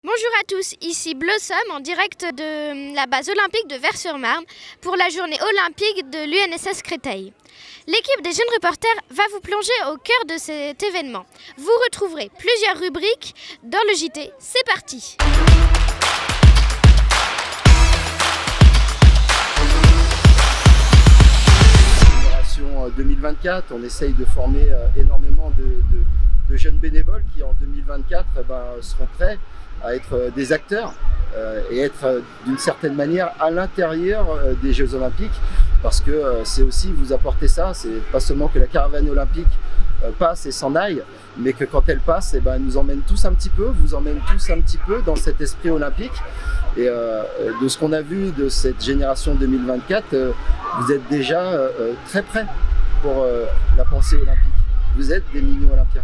Bonjour à tous, ici Blossom en direct de la base olympique de Vers-sur-Marne pour la journée olympique de l'UNSS Créteil. L'équipe des jeunes reporters va vous plonger au cœur de cet événement. Vous retrouverez plusieurs rubriques dans le JT. C'est parti! Génération 2024, on essaye de former énormément de jeunes bénévoles qui en 2024 seront prêts à être des acteurs et être d'une certaine manière à l'intérieur des Jeux Olympiques, parce que c'est aussi vous apporter ça, c'est pas seulement que la caravane olympique passe et s'en aille, mais que quand elle passe, elle nous emmène tous un petit peu, vous emmène tous un petit peu dans cet esprit olympique. Et de ce qu'on a vu de cette génération 2024, vous êtes déjà très prêts pour la pensée olympique. Vous êtes des mini-olympiens.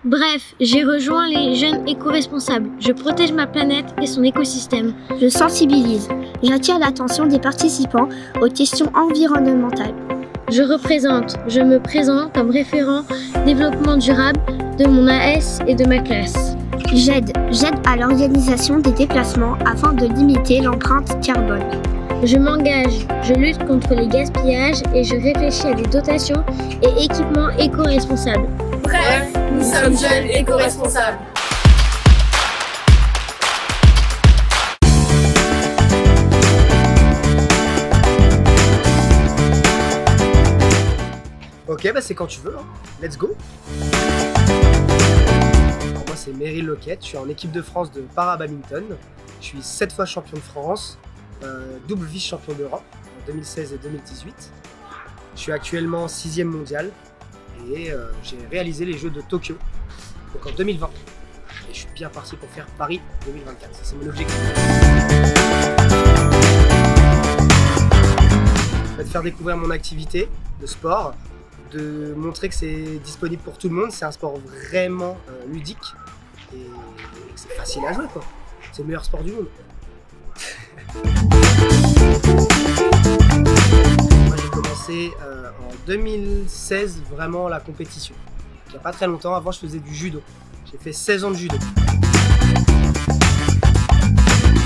Bref, j'ai rejoint les jeunes éco-responsables. Je protège ma planète et son écosystème. Je sensibilise. J'attire l'attention des participants aux questions environnementales. Je me présente comme référent développement durable de mon AS et de ma classe. J'aide à l'organisation des déplacements afin de limiter l'empreinte carbone. Je m'engage, je lutte contre les gaspillages et je réfléchis à des dotations et équipements éco-responsables. Bref, nous sommes jeunes éco-responsables. Ok, c'est quand tu veux, hein. Let's go. Alors moi c'est Meryl Loquette, je suis en équipe de France de para-badminton. Je suis 7 fois champion de France, double vice-champion d'Europe en 2016 et 2018. Je suis actuellement 6e mondial et j'ai réalisé les Jeux de Tokyo donc en 2020. Et je suis bien parti pour faire Paris 2024, c'est mon objectif. De faire découvrir mon activité de sport, de montrer que c'est disponible pour tout le monde, c'est un sport vraiment ludique et c'est facile à jouer quoi. C'est le meilleur sport du monde. Moi j'ai commencé en 2016 vraiment la compétition. Il n'y a pas très longtemps, avant je faisais du judo. J'ai fait 16 ans de judo.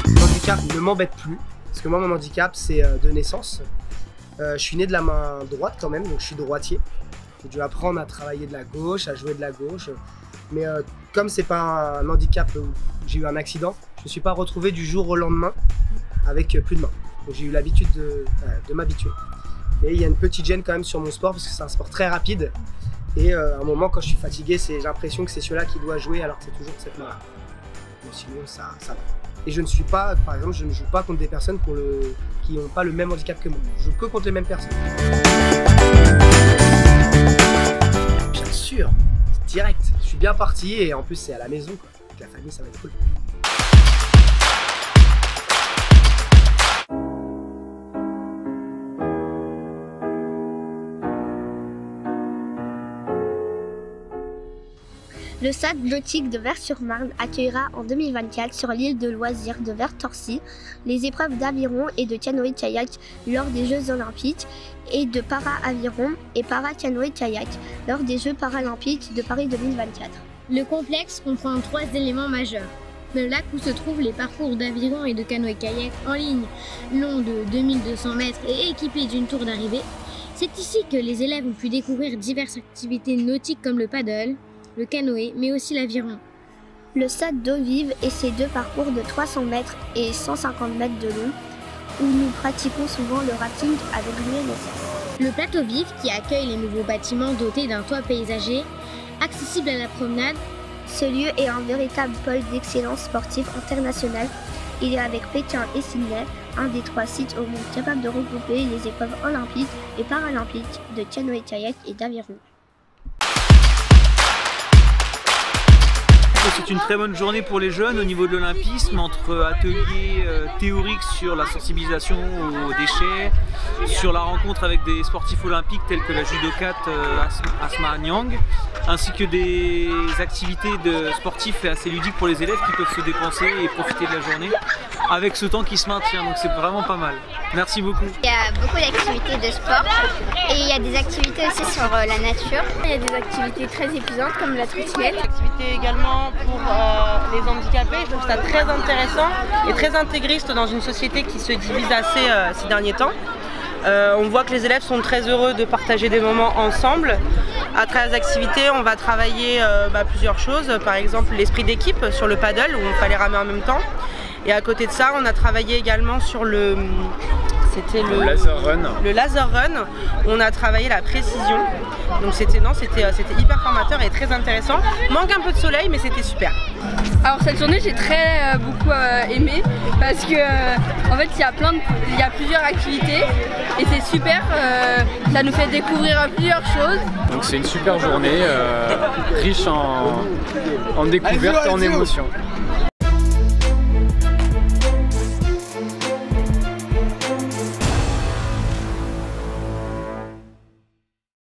Le handicap ne m'embête plus, parce que moi mon handicap c'est de naissance. Je suis né de la main droite quand même, donc je suis droitier. J'ai dû apprendre à travailler de la gauche, à jouer de la gauche. Mais comme c'est pas un handicap où j'ai eu un accident, je ne me suis pas retrouvé du jour au lendemain avec plus de main. Donc j'ai eu l'habitude de m'habituer. Mais il y a une petite gêne quand même sur mon sport parce que c'est un sport très rapide. Et à un moment quand je suis fatigué, j'ai l'impression que c'est celui-là qui doit jouer alors que c'est toujours cette main-là. Mais sinon ça va. Et je ne suis pas, par exemple, je ne joue pas contre des personnes qui n'ont pas le même handicap que moi. Je joue que contre les mêmes personnes. Bien sûr, direct. Je suis bien parti et en plus c'est à la maison quoi. Avec la famille, ça va être cool. Le stade nautique de Vers-sur-Marne accueillera en 2024 sur l'île de loisirs de Vers-Torcy les épreuves d'aviron et de canoë-kayak lors des Jeux Olympiques et de para-aviron et para-canoë-kayak lors des Jeux Paralympiques de Paris 2024. Le complexe comprend 3 éléments majeurs. Le lac où se trouvent les parcours d'aviron et de canoë-kayak en ligne, long de 2200 mètres et équipé d'une tour d'arrivée, C'est ici que les élèves ont pu découvrir diverses activités nautiques comme le paddle, le canoë, mais aussi l'aviron. Le stade d'eau vive et ses 2 parcours de 300 mètres et 150 mètres de long, où nous pratiquons souvent le rafting avec l'UNSS. Le plateau vif qui accueille les nouveaux bâtiments dotés d'un toit paysager, accessible à la promenade. Ce lieu est un véritable pôle d'excellence sportive internationale. Il est avec Pékin et Sydney, un des 3 sites au monde capable de regrouper les épreuves olympiques et paralympiques de canoë-kayak et d'aviron. C'est une très bonne journée pour les jeunes au niveau de l'olympisme, entre ateliers théoriques sur la sensibilisation aux déchets, sur la rencontre avec des sportifs olympiques tels que la judokate Asma Nyang, ainsi que des activités sportives assez ludiques pour les élèves qui peuvent se dépenser et profiter de la journée avec ce temps qui se maintient, donc c'est vraiment pas mal. Merci beaucoup. Il y a beaucoup d'activités de sport et il y a des activités aussi sur la nature. Il y a des activités très épuisantes comme la trottinette. Des activités également pour les handicapés, je trouve ça très intéressant et très intégriste dans une société qui se divise assez ces derniers temps. On voit que les élèves sont très heureux de partager des moments ensemble. À travers les activités, on va travailler plusieurs choses, par exemple l'esprit d'équipe sur le paddle où on fallait ramer en même temps. Et à côté de ça, on a travaillé également sur le laser run. Le laser run. On a travaillé la précision. Donc c'était hyper formateur et très intéressant. Manque un peu de soleil, mais c'était super. Alors cette journée, j'ai beaucoup aimé parce que en fait, il y a plusieurs activités et c'est super. Ça nous fait découvrir plusieurs choses. Donc c'est une super journée, riche en découvertes et en émotions.